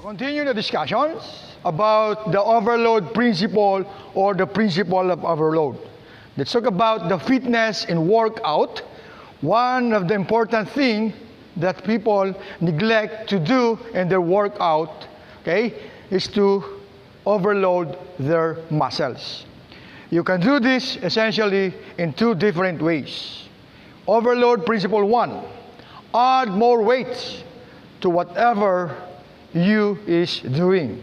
Continue the discussions about the overload principle or the principle of overload. Let's talk about the fitness in workout. One of the important things that people neglect to do in their workout, okay, is to overload their muscles. You can do this essentially in two different ways. Overload principle one, add more weights to whatever you is doing.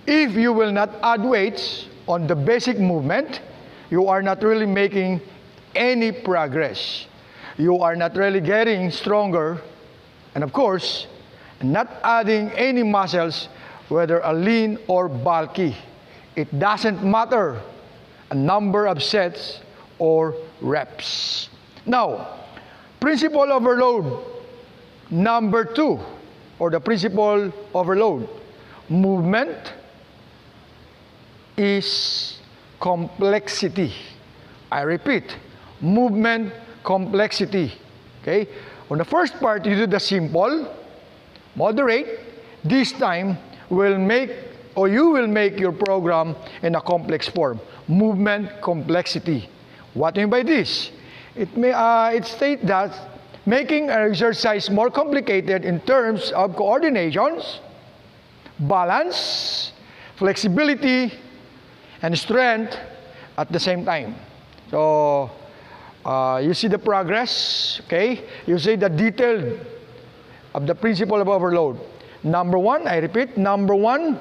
If you will not add weights on the basic movement, you are not really making any progress. You are not really getting stronger, and of course, not adding any muscles, whether a lean or bulky. It doesn't matter a number of sets or reps. Now, principle overload number two, or the principle overload. Movement is complexity. I repeat, movement complexity. Okay? On the first part, you do the simple, moderate. This time, you will make your program in a complex form. Movement complexity. What do you mean by this? It states that making an exercise more complicated in terms of coordinations, balance, flexibility, and strength at the same time. So, you see the progress, okay? You see the detail of the principle of overload. Number one, I repeat, number one,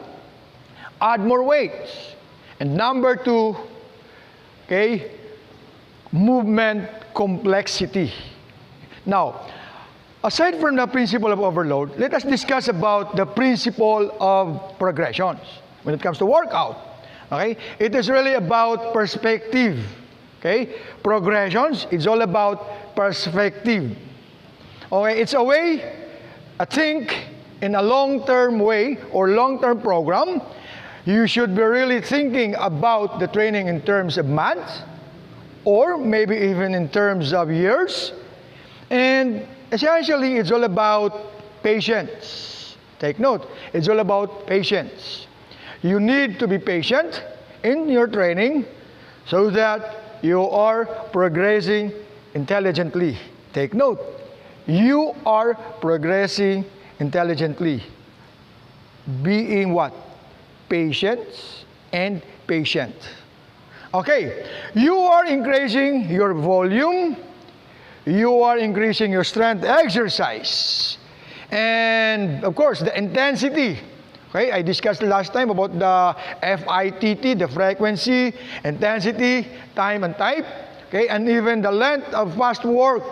add more weights. And number two, okay, movement complexity. Now, aside from the principle of overload, let us discuss about the principle of progressions. When it comes to workout, okay, it is really about perspective. Okay, progressions, it's all about perspective. Okay, it's a way, I think, in a long-term way or long-term program, you should be really thinking about the training in terms of months, or maybe even in terms of years. And essentially, it's all about patience. Take note, it's all about patience. You need to be patient in your training so that you are progressing intelligently. Take note, you are progressing intelligently. Being what? Patience and patient. Okay, you are increasing your volume, you are increasing your strength exercise, and of course the intensity. Okay, I discussed last time about the FITT, the frequency, intensity, time and type, okay, and even the length of fast work.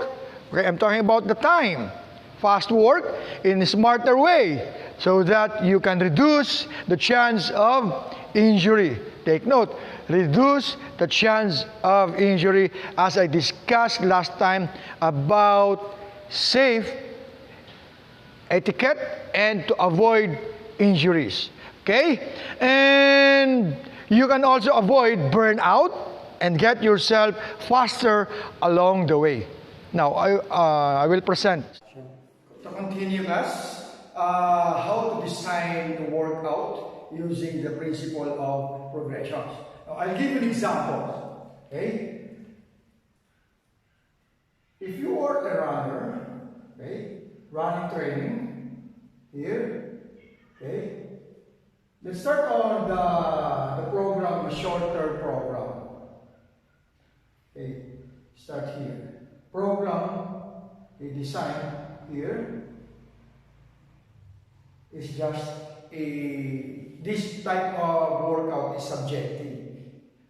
Okay, I'm talking about the time. Fast work in a smarter way so that you can reduce the chance of injury. Take note, reduce the chance of injury, as I discussed last time about safe etiquette and to avoid injuries. Okay? And you can also avoid burnout and get yourself faster along the way. Now, I will present. To continue, class, how to design the workout using the principle of progressions. Now, I'll give you an example. Okay? If you are a runner, okay, running training, here, okay, let's start on the program, the short-term program. Okay, start here. Program, the design here is just this type of workout is subjective.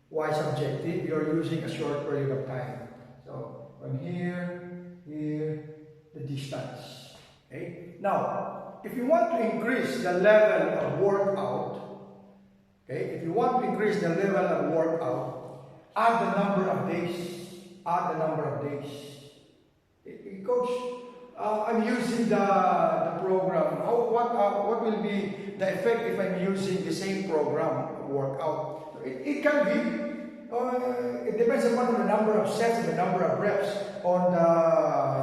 Why subjective? You're using a short period of time. So from here, the distance. Okay. Now, if you want to increase the level of workout, okay, if you want to increase the level of workout, add the number of days. Add the number of days. Coach, I'm using the program. What will be the effect if I'm using the same program workout? It can be. It depends upon the number of sets and the number of reps on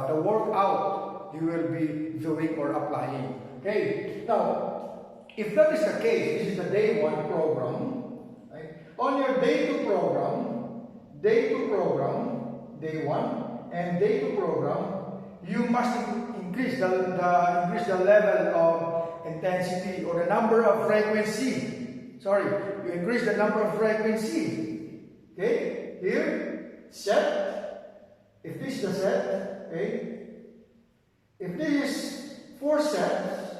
the workout you will be doing or applying. Okay. Now, If that is the case, this is the day 1 program. Right? On your day 2 program, day 1 and day 2 program, you must increase the level of intensity or the number of frequency. Sorry, you increase the number of frequency. Okay, here, set. If this is the set, okay. If this is 4 sets,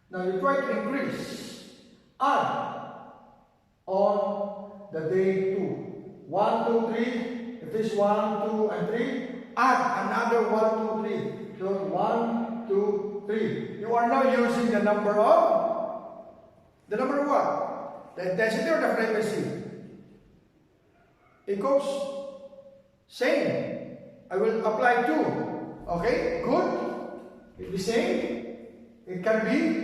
now you try to increase. Add on the day 2. 1, 2, 3. If this 1, 2, and 3, add another 1, 2, 3. So 1, 2, 3. You are now using the number of what? The intensity or the frequency? Equals same. I will apply 2. Okay, good. It be same. It can be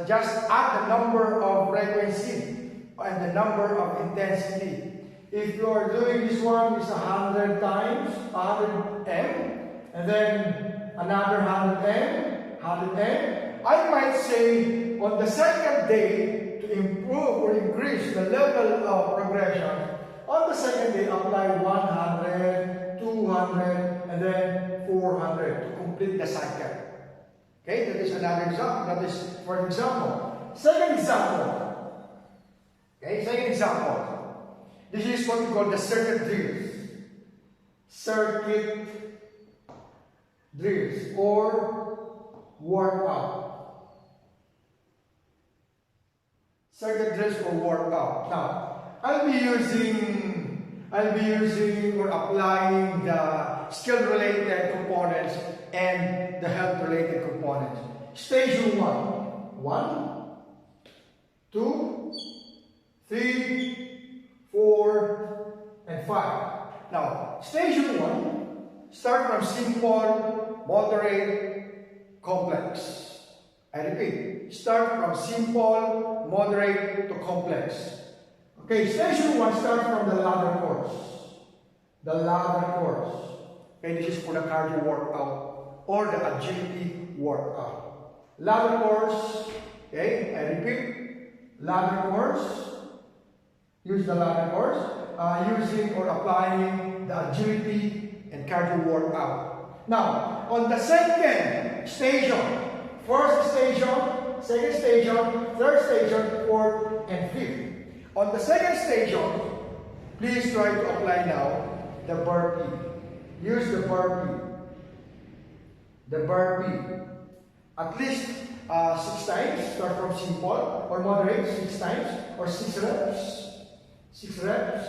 just add the number of frequency and the number of intensity. If you are doing this one is 100 times 100 M, and then another 100 M, 100 M, I might say on the second day to improve or increase the level of progression. On the second day, apply 100, 200, and then 400 to complete the cycle. Okay, that is another example. That is, for example, second example. Okay, second example. This is what we call the circuit drills. Circuit drills or workout. Circuit drills or workout. Now, I'll be using or applying the skill-related components and the health-related components. Stage 1. 1, 2, 3, 4, and 5. Now, stage 1, start from simple, moderate, complex. I repeat, start from simple, moderate to complex. Okay, stage 1, start from the ladder course. The ladder course. Okay, this is for the cardio workout or the agility workout. Ladder course, okay, I repeat, ladder course. Use the ladder course, using or applying the agility and cardio workout. Now, on the second station, first station, second station, third station, fourth, and fifth. On the second station, please try to apply now the burpee. Use the burpee. The burpee. At least 6 times. Start from simple or moderate, 6 times or 6 reps. 6 reps.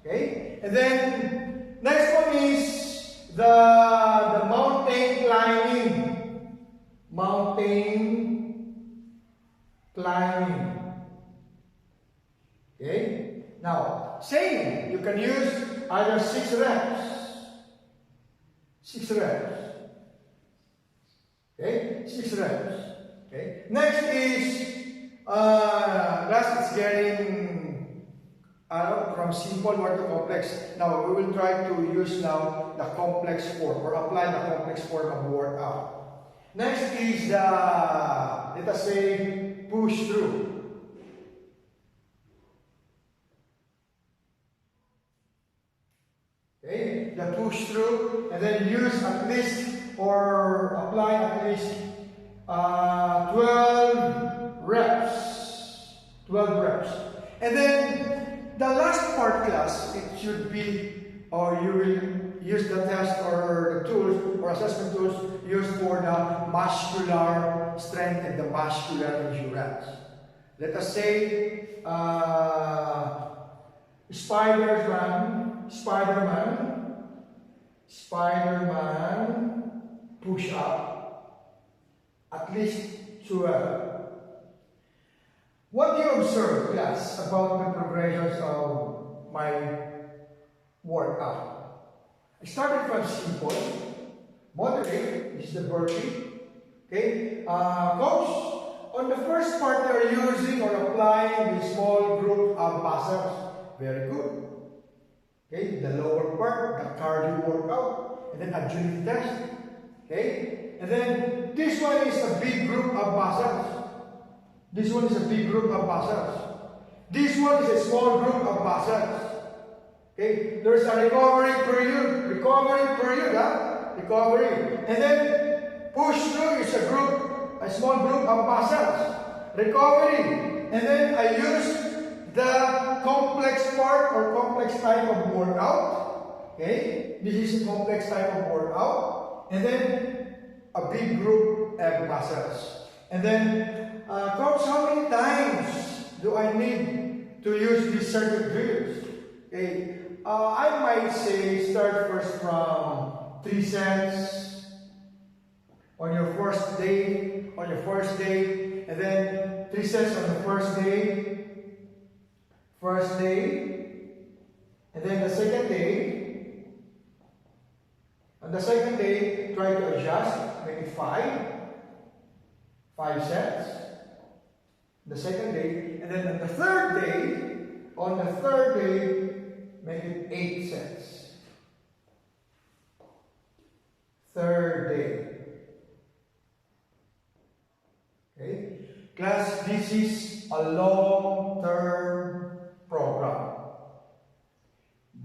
Okay? And then, next one is the mountain climbing. Mountain climbing. Okay? Now, same. You can use either 6 reps. 6 reps. Okay? 6 reps. Okay? Next is, last is getting from simple more to complex. Now, we will try to use now the complex form or apply the complex form of workout. Next is the, let us say, push through. Okay, the push through, and then use at least or apply at least 12 reps. 12 reps. And then the last part class, it should be, or you will use the test or the tools or assessment tools used for the muscular strength and the muscular endurance. Let us say Spider-Man push-up, at least 12. What do you observe, class, about the progressions of my workout? I started from simple, moderate, this is the burpee. Okay, coach, on the first part they are using or applying the small group of muscles. Very good. Okay, the lower part, the cardio workout, and then agility test. Okay, and then this one is a big group of muscles. This one is a big group of muscles. This one is a small group of muscles. Okay, there's a recovery period, recovery. And then push through is a small group of muscles. Recovery. And then I use the complex part or complex type of workout. Okay, this is a complex type of workout. And then a big group of muscles. And then, coach, how many times do I need to use these circuit drills? Okay, I might say start first from 3 sets on your first day, and then 3 sets on the first day, and then the second day. On the second day, try to adjust, make it 5 sets. The second day, and then on the third day, make it 8 sets. Third day. Okay? Class, this is a long-term program.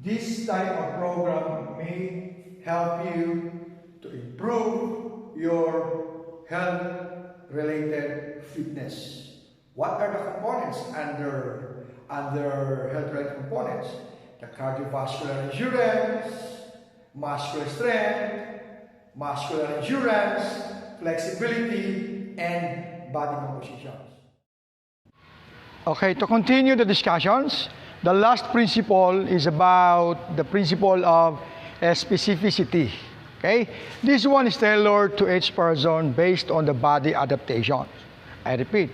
This type of program may help you to improve your health-related fitness. What are the components under health-related components? The cardiovascular endurance, muscular strength, muscular endurance, flexibility, and body compositions. Okay, to continue the discussions, the last principle is about the principle of specificity. Okay, this one is tailored to each person based on the body adaptations. I repeat,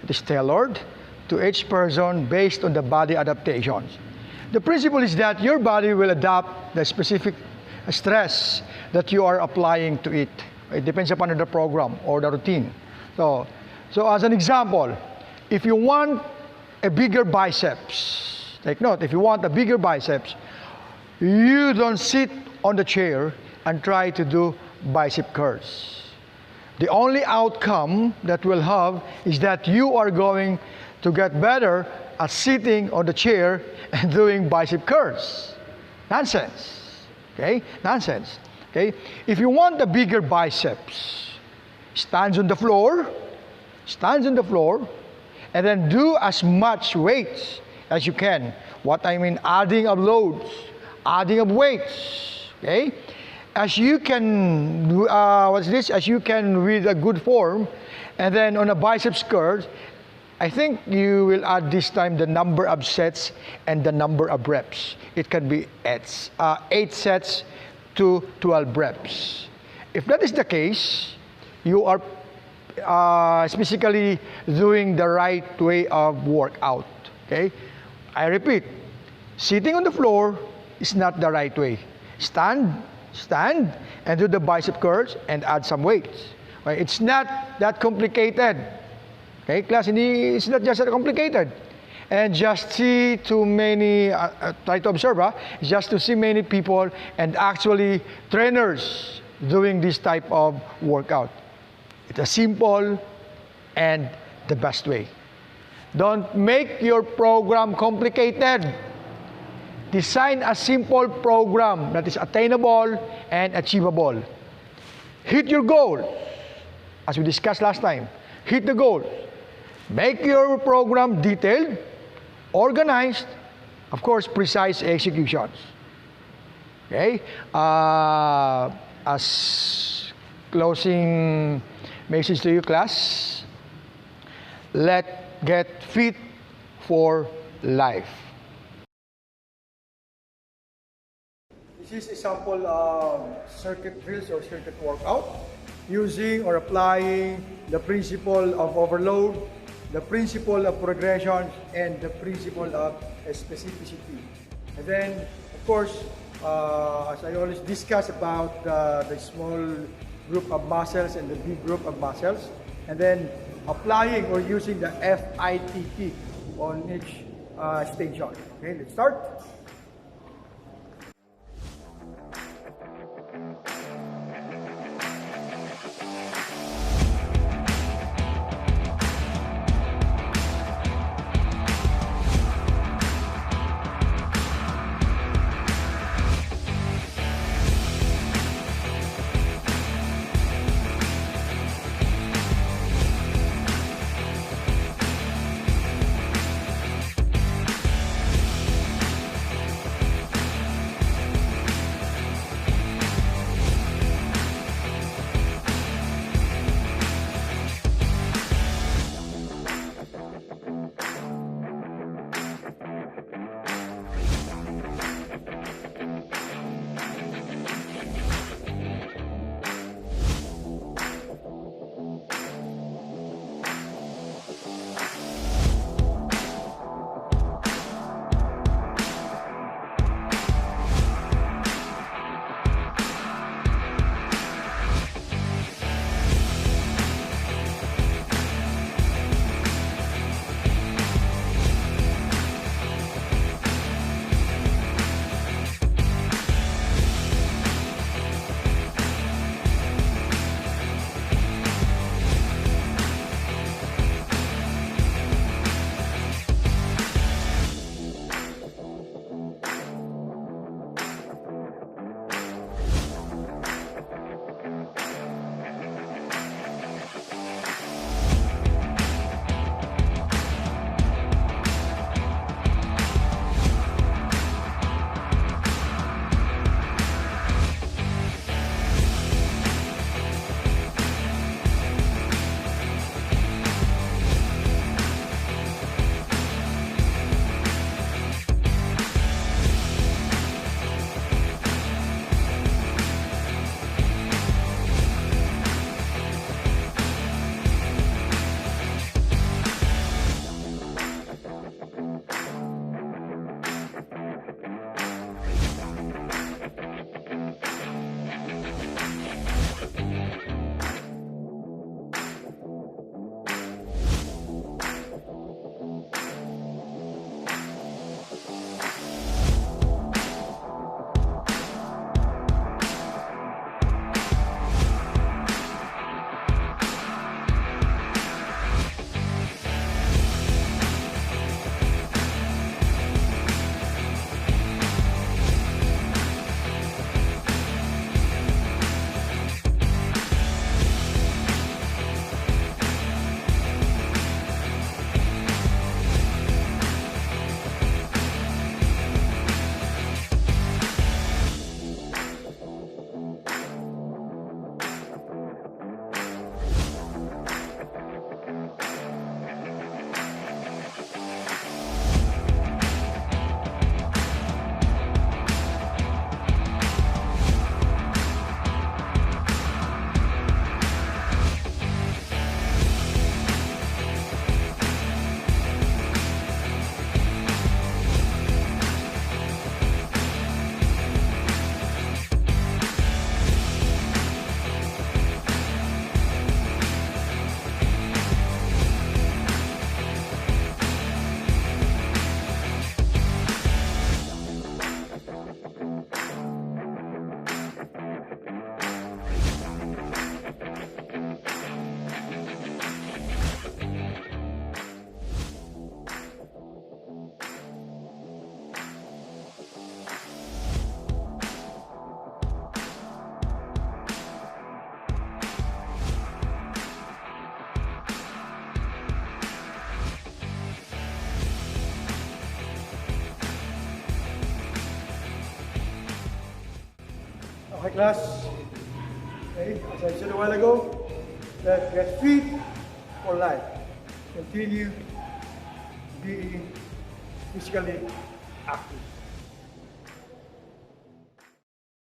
it is tailored to each person based on the body adaptations. The principle is that your body will adapt the specific stress that you are applying to it. It depends upon the program or the routine. So as an example, if you want a bigger biceps, take note, if you want a bigger biceps, you don't sit on the chair and try to do bicep curls. The only outcome that will have is that you are going to get better at sitting on the chair and doing bicep curls. Nonsense. Okay? Nonsense. Okay? If you want a bigger biceps, stand on the floor, and then do as much weights as you can. What I mean, adding of loads, adding of weights. Okay? As you can, as you can with a good form, and then on a biceps curl, I think you will add this time the number of sets and the number of reps. It can be 8 sets to 12 reps. If that is the case, you are specifically doing the right way of workout. Okay? I repeat, sitting on the floor is not the right way. Stand, and do the bicep curls and add some weights. Okay? It's not that complicated. Okay, class, it's not just that complicated. And just see too many, try to observe, just to see many people and actually trainers doing this type of workout. It's a simple and the best way. Don't make your program complicated. Design a simple program that is attainable and achievable. Hit your goal. As we discussed last time, hit the goal. Make your program detailed, organized, of course, precise executions. Okay? As closing message to you, class, get fit for life. This is a sample of circuit drills or circuit workout using or applying the principle of overload, the principle of progression, and the principle of specificity. And then, of course, as I always discuss about the small group of muscles and the big group of muscles, and then applying or using the FITT on each station. Okay, let's start. Okay, class. Okay, as I said a while ago, let's get fit for life. Continue being physically active.